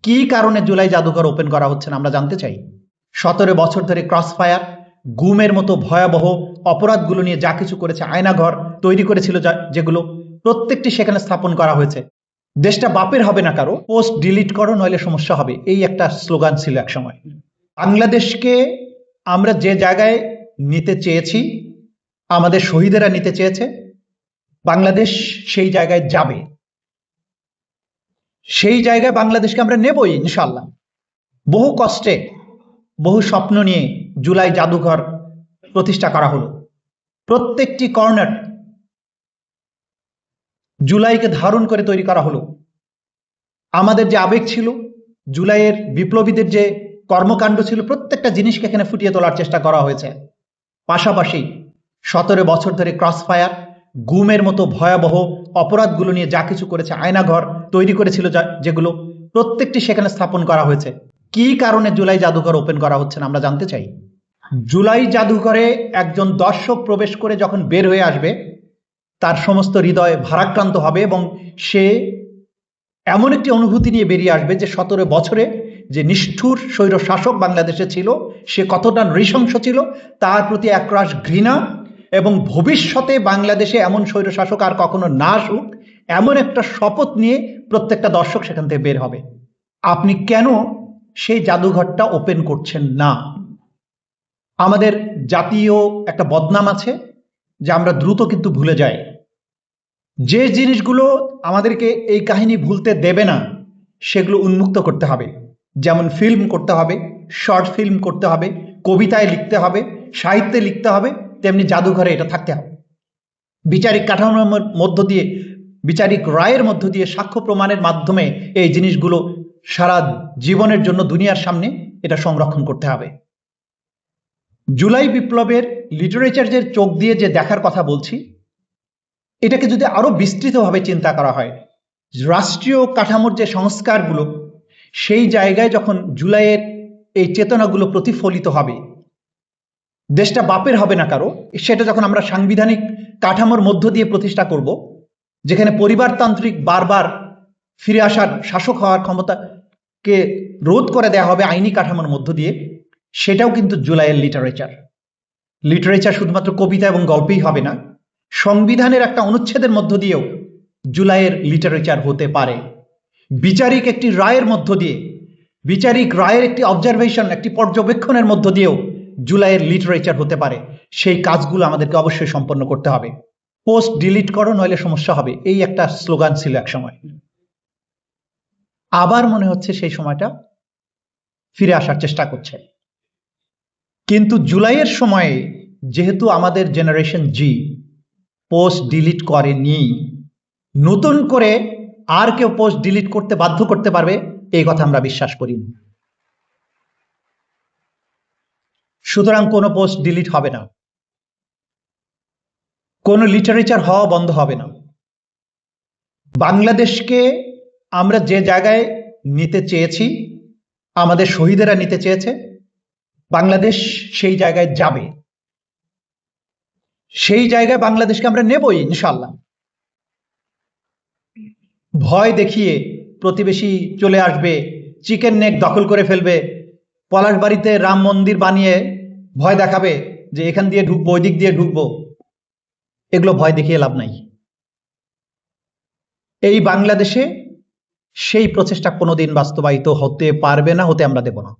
কি কারণে জুলাই জাদুঘর ওপেন করা হচ্ছে না আমরা জানতে চাই। 17 বছর ধরে ক্রসফায়ার, গুমের মতো ভয়াবহ অপরাধগুলো নিয়ে যা কিছু করেছে, আয়নাঘর তৈরি করেছিল যেগুলো, প্রত্যেকটি সেখানে স্থাপন করা হয়েছে। দেশটা বাপের হবে না কারো, পোস্ট ডিলিট করো নইলে সমস্যা হবে, এই একটা স্লোগান ছিল এক সময়। বাংলাদেশকে আমরা যে জায়গায় নিতে চেয়েছি, আমাদের শহীদেরা নিতে চেয়েছে, বাংলাদেশ সেই জায়গায় যাবে। সেই জায়গায় বাংলাদেশকে আমরা নেবই ইনশাল্লাহ। বহু কষ্টে, বহু স্বপ্ন নিয়ে জুলাই জাদুঘর প্রতিষ্ঠা করা হলো। প্রত্যেকটি কর্নার জুলাইকে ধারণ করে তৈরি করা হলো। আমাদের যে আবেগ ছিল, জুলাইয়ের বিপ্লবীদের যে কর্মকাণ্ড ছিল, প্রত্যেকটা জিনিসকে এখানে ফুটিয়ে তোলার চেষ্টা করা হয়েছে। পাশাপাশি 17 বছর ধরে ক্রসফায়ার, গুমের মতো ভয়াবহ অপরাধগুলো নিয়ে যা কিছু করেছে, আয়নাঘর তৈরি করেছিল যেগুলো, প্রত্যেকটি সেখানে স্থাপন করা হয়েছে। কি কারণে জুলাই জাদুঘর ওপেন করা হচ্ছে না আমরা জানতে চাই। জুলাই জাদুঘরে একজন দর্শক প্রবেশ করে যখন বের হয়ে আসবে, তার সমস্ত হৃদয় ভারাক্রান্ত হবে এবং সে এমন একটি অনুভূতি নিয়ে বেরিয়ে আসবে যে 17 বছরে যে নিষ্ঠুর স্বৈর শাসক বাংলাদেশে ছিল, সে কতটা নৃশংস ছিল তার প্রতি একরাশ ঘৃণা, এবং ভবিষ্যতে বাংলাদেশে এমন স্বৈর শাসক আর কখনো না আসুক, এমন একটা শপথ নিয়ে প্রত্যেকটা দর্শক সেখান থেকে বের হবে। আপনি কেন সেই জাদুঘরটা ওপেন করছেন না? আমাদের জাতীয় একটা বদনাম আছে যে আমরা দ্রুত কিন্তু ভুলে যাই। যে জিনিসগুলো আমাদেরকে এই কাহিনী ভুলতে দেবে না সেগুলো উন্মুক্ত করতে হবে। যেমন ফিল্ম করতে হবে, শর্ট ফিল্ম করতে হবে, কবিতায় লিখতে হবে, সাহিত্যে লিখতে হবে, তেমনি জাদুঘরে এটা থাকতে হবে। বিচারিক কাঠামোর মধ্য দিয়ে, বিচারিক রায়ের মধ্য দিয়ে, সাক্ষ্য প্রমাণের মাধ্যমে এই জিনিসগুলো সারা জীবনের জন্য দুনিয়ার সামনে এটা সংরক্ষণ করতে হবে। জুলাই বিপ্লবের লিটারেচারের চোখ দিয়ে যে দেখার কথা বলছি, এটাকে যদি আরো বিস্তৃতভাবে চিন্তা করা হয়, রাষ্ট্রীয় কাঠামোর যে সংস্কারগুলো, সেই জায়গায় যখন জুলাইয়ের এই চেতনাগুলো প্রতিফলিত হবে, দেশটা বাপের হবে না কারো, সেটা যখন আমরা সাংবিধানিক কাঠামোর মধ্য দিয়ে প্রতিষ্ঠা করব, যেখানে পরিবারতান্ত্রিক বারবার ফিরে আসার, শাসক হওয়ার ক্ষমতাকে রোধ করে দেওয়া হবে আইনি কাঠামোর মধ্য দিয়ে, সেটাও কিন্তু জুলাইয়ের লিটারেচার শুধুমাত্র কবিতা এবং গল্পেই হবে না, সংবিধানের একটা অনুচ্ছেদের মধ্য দিয়েও জুলাইয়ের লিটারেচার হতে পারে। বিচারিক একটি রায়ের মধ্য দিয়ে, বিচারিক রায়ের একটি অবজারভেশন, একটি পর্যবেক্ষণের মধ্য দিয়েও জুলাইয়ের লিটারেচার হতে পারে। সেই কাজগুলো আমাদেরকে অবশ্যই সম্পন্ন করতে হবে। পোস্ট ডিলিট করো নইলে সমস্যা হবে, এই একটা স্লোগান ছিল এক সময়। আবার মনে হচ্ছে সেই সময়টা ফিরে আসার চেষ্টা করছে। কিন্তু জুলাইয়ের সময়ে যেহেতু আমাদের জেনারেশন জি পোস্ট ডিলিট করেনি, নতুন করে আর কেউ পোস্ট ডিলিট করতে বাধ্য করতে পারবে এই কথা আমরা বিশ্বাস করি। সুতরাং কোনো পোস্ট ডিলিট হবে না, কোনো লিটারেচার হওয়া বন্ধ হবে না। বাংলাদেশকে আমরা যে জায়গায় নিতে চেয়েছি, আমাদের শহীদেরা নিতে চেয়েছে, বাংলাদেশ সেই জায়গায় যাবে। সেই জায়গায় বাংলাদেশকে আমরা নেবই ইনশাল্লাহ। ভয় দেখিয়ে প্রতিবেশী চলে আসবে, চিকেন নেক দখল করে ফেলবে, পলাশবাড়িতে রাম মন্দির বানিয়ে ভয় দেখাবে যে এখান দিয়ে ঢুকবো, ওই দিক দিয়ে ঢুকবো, এগুলো ভয় দেখিয়ে লাভ নাই। এই বাংলাদেশে সেই প্রচেষ্টা কোনোদিন বাস্তবায়িত হতে পারবে না, হতে আমরা দেব না।